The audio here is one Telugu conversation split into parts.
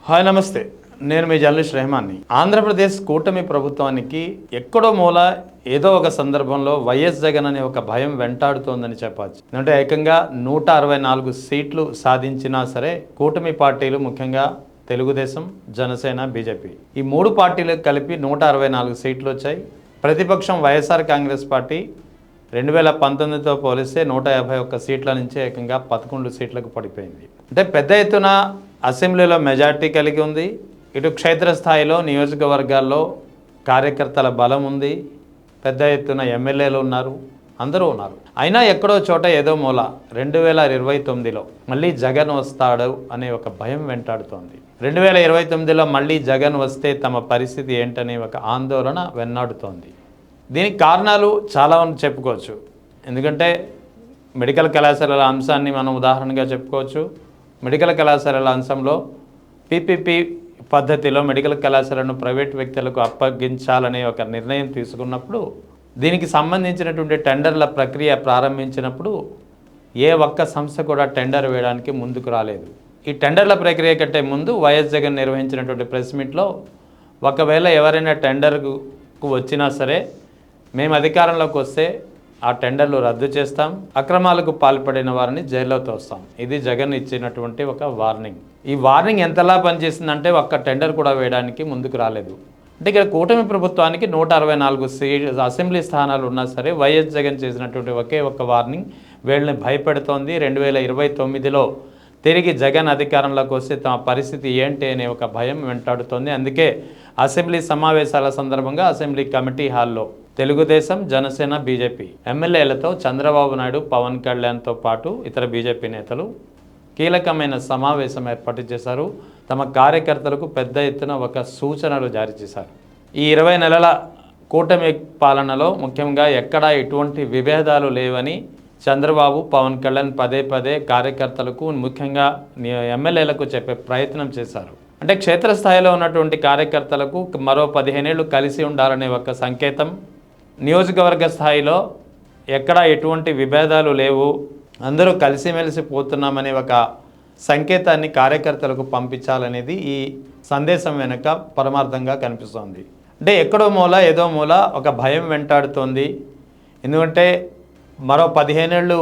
హాయ్ నమస్తే, నేను మీ జర్నలిస్ట్ రెహమాన్ని. ఆంధ్రప్రదేశ్ కూటమి ప్రభుత్వానికి ఎక్కడో మూల ఏదో ఒక సందర్భంలో వైఎస్ జగన్ అనే ఒక భయం వెంటాడుతోందని చెప్పచ్చు. అంటే ఏకంగా 164 సీట్లు సాధించినా సరే కూటమి పార్టీలు, ముఖ్యంగా తెలుగుదేశం, జనసేన, బీజేపీ, ఈ మూడు పార్టీలకు కలిపి 164 సీట్లు వచ్చాయి. ప్రతిపక్షం వైఎస్ఆర్ కాంగ్రెస్ పార్టీ 2019తో పోలిస్తే 151 సీట్ల నుంచి ఏకంగా 11 సీట్లకు పడిపోయింది. అంటే పెద్ద ఎత్తున అసెంబ్లీలో మెజార్టీ కలిగి ఉంది. ఇటు క్షేత్రస్థాయిలో నియోజకవర్గాల్లో కార్యకర్తల బలం ఉంది. పెద్ద ఎత్తున ఎమ్మెల్యేలు ఉన్నారు, అందరూ ఉన్నారు. అయినా ఎక్కడో చోట ఏదో మూల 2029లో మళ్ళీ జగన్ వస్తాడు అనే ఒక భయం వెంటాడుతోంది. 2029లో మళ్ళీ జగన్ వస్తే తమ పరిస్థితి ఏంటనే ఒక ఆందోళన వెన్నాడుతోంది. దీనికి కారణాలు చాలా చెప్పుకోవచ్చు. ఎందుకంటే మెడికల్ కళాశాలల అంశాన్ని మనం ఉదాహరణగా చెప్పుకోవచ్చు. మెడికల్ కళాశాలల అంశంలో పీపీపీ పద్ధతిలో మెడికల్ కళాశాలను ప్రైవేట్ వ్యక్తులకు అప్పగించాలనే ఒక నిర్ణయం తీసుకున్నప్పుడు, దీనికి సంబంధించినటువంటి టెండర్ల ప్రక్రియ ప్రారంభించినప్పుడు ఏ ఒక్క సంస్థ కూడా టెండర్ వేయడానికి ముందుకు రాలేదు. ఈ టెండర్ల ప్రక్రియ కంటే ముందు వైఎస్ జగన్ నిర్వహించినటువంటి ప్రెస్ మీట్లో ఒకవేళ ఎవరైనా టెండర్కు వచ్చినా సరే మేము అధికారంలోకి వస్తే ఆ టెండర్లు రద్దు చేస్తాం, అక్రమాలకు పాల్పడిన వారిని జైల్లో తోస్తాం. ఇది జగన్ ఇచ్చినటువంటి ఒక వార్నింగ్. ఈ వార్నింగ్ ఎంతలా పనిచేసిందంటే ఒక్క టెండర్ కూడా వేయడానికి ముందుకు రాలేదు. అంటే ఇక్కడ కూటమి ప్రభుత్వానికి 164 అసెంబ్లీ స్థానాలు ఉన్నా సరే వైఎస్ జగన్ చేసినటువంటి ఒకే ఒక్క వార్నింగ్ వీళ్ళని భయపెడుతోంది. 2029లో తిరిగి జగన్ అధికారంలోకి వస్తే తమ పరిస్థితి ఏంటి అనే ఒక భయం వెంటాడుతోంది. అందుకే అసెంబ్లీ సమావేశాల సందర్భంగా అసెంబ్లీ కమిటీ హాల్లో తెలుగుదేశం, జనసేన, బీజేపీ ఎమ్మెల్యేలతో చంద్రబాబు నాయుడు, పవన్ కళ్యాణ్తో పాటు ఇతర బీజేపీ నేతలు కీలకమైన సమావేశం ఏర్పాటు చేశారు. తమ కార్యకర్తలకు పెద్ద ఎత్తున ఒక సూచనలు జారీ చేశారు. ఈ 20 నెలల కూటమి పాలనలో ముఖ్యంగా ఎక్కడా ఎటువంటి విభేదాలు లేవని చంద్రబాబు, పవన్ కళ్యాణ్ పదే పదే కార్యకర్తలకు, ముఖ్యంగా ఎమ్మెల్యేలకు చెప్పే ప్రయత్నం చేశారు. అంటే క్షేత్రస్థాయిలో ఉన్నటువంటి కార్యకర్తలకు మరో 15 ఏళ్ళు కలిసి ఉండాలనే ఒక సంకేతం, నియోజకవర్గ స్థాయిలో ఎక్కడా ఎటువంటి విభేదాలు లేవు, అందరూ కలిసిమెలిసి పోతున్నామనే ఒక సంకేతాన్ని కార్యకర్తలకు పంపించాలనేది ఈ సందేశం వెనుక పరమార్థంగా కనిపిస్తోంది. అంటే ఎక్కడో మూల ఏదో మూల ఒక భయం వెంటాడుతోంది. ఎందుకంటే మరో 15 ఏళ్ళు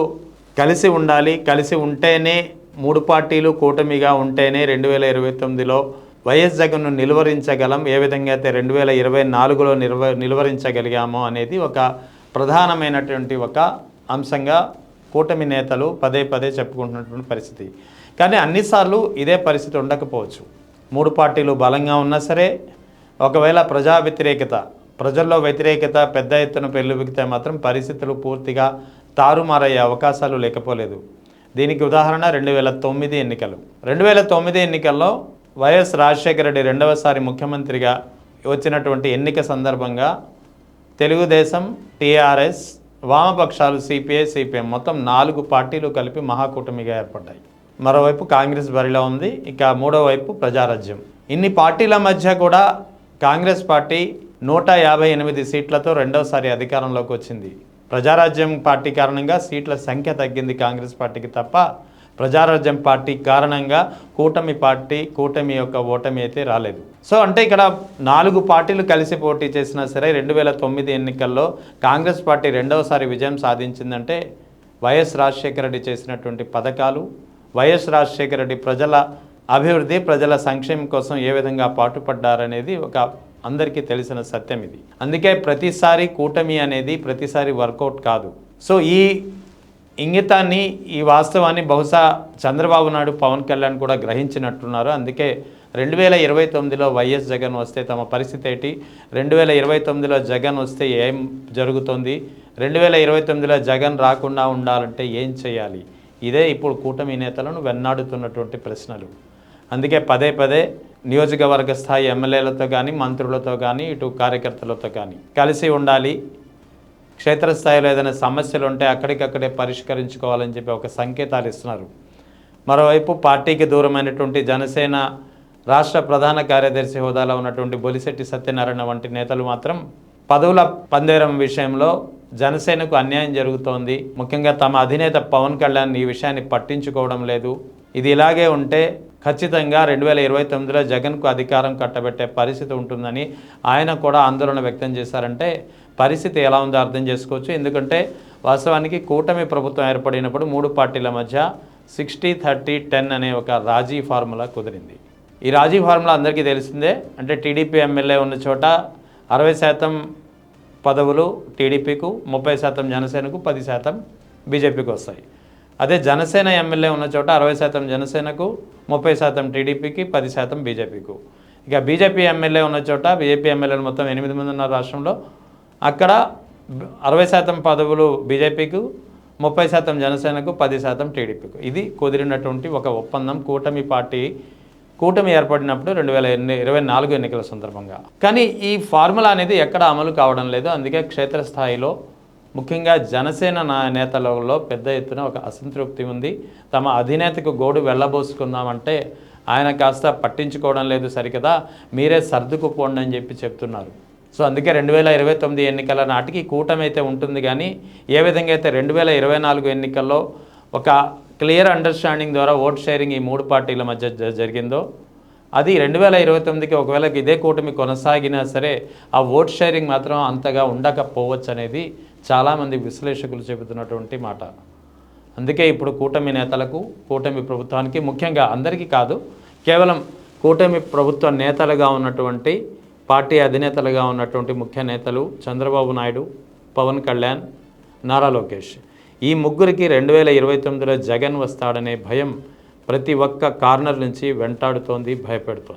కలిసి ఉండాలి, కలిసి ఉంటేనే మూడు పార్టీలు కూటమిగా ఉంటేనే 2029లో వైఎస్ జగన్ను నిలువరించగలం. ఏ విధంగా అయితే 2024లో నిలువరించగలిగామో అనేది ఒక ప్రధానమైనటువంటి ఒక అంశంగా కూటమి నేతలు పదే పదే చెప్పుకుంటున్నటువంటి పరిస్థితి. కానీ అన్నిసార్లు ఇదే పరిస్థితి ఉండకపోవచ్చు. మూడు పార్టీలు బలంగా ఉన్నా సరే ఒకవేళ ప్రజల్లో వ్యతిరేకత పెద్ద ఎత్తున పెళ్ళుబికితే మాత్రం పరిస్థితులు పూర్తిగా తారుమారయ్యే అవకాశాలు లేకపోలేదు. దీనికి ఉదాహరణ 2009 ఎన్నికలు. 2009 ఎన్నికల్లో వైఎస్ రాజశేఖర రెడ్డి రెండవసారి ముఖ్యమంత్రిగా వచ్చినటువంటి ఎన్నిక సందర్భంగా తెలుగుదేశం, టీఆర్ఎస్, వామపక్షాలు సిపిఐ, సిపిఎం మొత్తం 4 పార్టీలు కలిపి మహాకూటమిగా ఏర్పడ్డాయి. మరోవైపు కాంగ్రెస్ బరిలో ఉంది, ఇక మూడో వైపు ప్రజారాజ్యం. ఇన్ని పార్టీల మధ్య కూడా కాంగ్రెస్ పార్టీ 158 సీట్లతో రెండవసారి అధికారంలోకి వచ్చింది. ప్రజారాజ్యం పార్టీ కారణంగా సీట్ల సంఖ్య తగ్గింది కాంగ్రెస్ పార్టీకి తప్ప, ప్రజారాజ్యం పార్టీ కారణంగా కూటమి యొక్క ఓటమి అయితే రాలేదు. సో అంటే ఇక్కడ 4 పార్టీలు కలిసి పోటీ చేసినా సరే 2009 ఎన్నికల్లో కాంగ్రెస్ పార్టీ రెండవసారి విజయం సాధించిందంటే వైఎస్ రాజశేఖర రెడ్డి చేసినటువంటి పథకాలు, వైఎస్ రాజశేఖర రెడ్డి ప్రజల అభివృద్ధి, ప్రజల సంక్షేమం కోసం ఏ విధంగా పాటుపడ్డారనేది ఒక అందరికీ తెలిసిన సత్యం ఇది. అందుకే ప్రతిసారి కూటమి అనేది ప్రతిసారి వర్కౌట్ కాదు. సో ఈ ఇంగితాన్ని, ఈ వాస్తవాన్ని బహుశా చంద్రబాబు నాయుడు, పవన్ కళ్యాణ్ కూడా గ్రహించినట్టున్నారు. అందుకే 2029లో వైఎస్ జగన్ వస్తే తమ పరిస్థితి ఏంటి, 2029లో జగన్ వస్తే ఏం జరుగుతుంది, 2029లో జగన్ రాకుండా ఉండాలంటే ఏం చేయాలి, ఇదే ఇప్పుడు కూటమి నేతలను వెన్నాడుతున్నటువంటి ప్రశ్నలు. అందుకే పదే పదే నియోజకవర్గ స్థాయి ఎమ్మెల్యేలతో కానీ, మంత్రులతో కానీ, ఇటు కార్యకర్తలతో కానీ కలిసి ఉండాలి, క్షేత్రస్థాయిలో ఏదైనా సమస్యలు ఉంటే అక్కడికక్కడే పరిష్కరించుకోవాలని చెప్పి ఒక సంకేతాలు ఇస్తున్నారు. మరోవైపు పార్టీకి దూరమైనటువంటి జనసేన రాష్ట్ర ప్రధాన కార్యదర్శి హోదాలో ఉన్నటువంటి బొలిశెట్టి సత్యనారాయణ వంటి నేతలు మాత్రం పదవుల పందేరం విషయంలో జనసేనకు అన్యాయం జరుగుతోంది, ముఖ్యంగా తమ అధినేత పవన్ కళ్యాణ్ ఈ విషయాన్ని పట్టించుకోవడం లేదు, ఇది ఇలాగే ఉంటే ఖచ్చితంగా 2029లో జగన్కు అధికారం కట్టబెట్టే పరిస్థితి ఉంటుందని ఆయన కూడా ఆందోళన వ్యక్తం చేశారంటే పరిస్థితి ఎలా ఉందో అర్థం చేసుకోవచ్చు. ఎందుకంటే వాస్తవానికి కూటమి ప్రభుత్వం ఏర్పడినప్పుడు 3 పార్టీల మధ్య 60-30-10 అనే ఒక రాజీ ఫార్ములా కుదిరింది. ఈ రాజీ ఫార్ములా అందరికీ తెలిసిందే. అంటే టీడీపీ ఎమ్మెల్యే ఉన్న చోట 60% పదవులు టీడీపీకు, 30% జనసేనకు, 10% బీజేపీకి వస్తాయి. అదే జనసేన ఎమ్మెల్యే ఉన్న చోట 60% జనసేనకు, 30% టీడీపీకి, 10% బీజేపీకు. ఇక బీజేపీ ఎమ్మెల్యే ఉన్న చోట బీజేపీ ఎమ్మెల్యేలు మొత్తం 8 మంది ఉన్నారు రాష్ట్రంలో. అక్కడ 60% పదవులు బీజేపీకు, 30% జనసేనకు, 10% టీడీపీకు. ఇది కుదిరినటువంటి ఒక ఒప్పందం కూటమి ఏర్పడినప్పుడు 2024 ఎన్నికల సందర్భంగా. కానీ ఈ ఫార్ములా అనేది ఎక్కడ అమలు కావడం లేదు. అందుకే క్షేత్రస్థాయిలో ముఖ్యంగా జనసేన నేతలలో పెద్ద ఎత్తున ఒక అసంతృప్తి ఉంది. తమ అధినేతకు గోడు వెళ్ళబోసుకుందామంటే ఆయన కాస్త పట్టించుకోవడం లేదు సరికదా, మీరే సర్దుకుపోండి అని చెప్తున్నారు. సో అందుకే 2029 ఎన్నికల నాటికి కూటమి అయితే ఉంటుంది. కానీ ఏ విధంగా అయితే 2024 ఎన్నికల్లో ఒక క్లియర్ అండర్స్టాండింగ్ ద్వారా ఓట్ షేరింగ్ ఈ 3 పార్టీల మధ్య జరిగిందో, అది 2029కి ఒకవేళ ఇదే కూటమి కొనసాగినా సరే ఆ ఓట్ షేరింగ్ మాత్రం అంతగా ఉండకపోవచ్చు అనేది చాలామంది విశ్లేషకులు చెబుతున్నటువంటి మాట. అందుకే ఇప్పుడు కూటమి నేతలకు, కూటమి ప్రభుత్వానికి, ముఖ్యంగా అందరికీ కాదు, కేవలం కూటమి ప్రభుత్వ నేతలుగా ఉన్నటువంటి, పార్టీ అధినేతలుగా ఉన్నటువంటి ముఖ్య నేతలు చంద్రబాబు నాయుడు, పవన్ కళ్యాణ్, నారా లోకేష్, ఈ ముగ్గురికి 2029లో జగన్ వస్తాడనే భయం ప్రతి ఒక్క కార్నర్ నుంచి వెంటాడుతోంది, భయపెడుతోంది.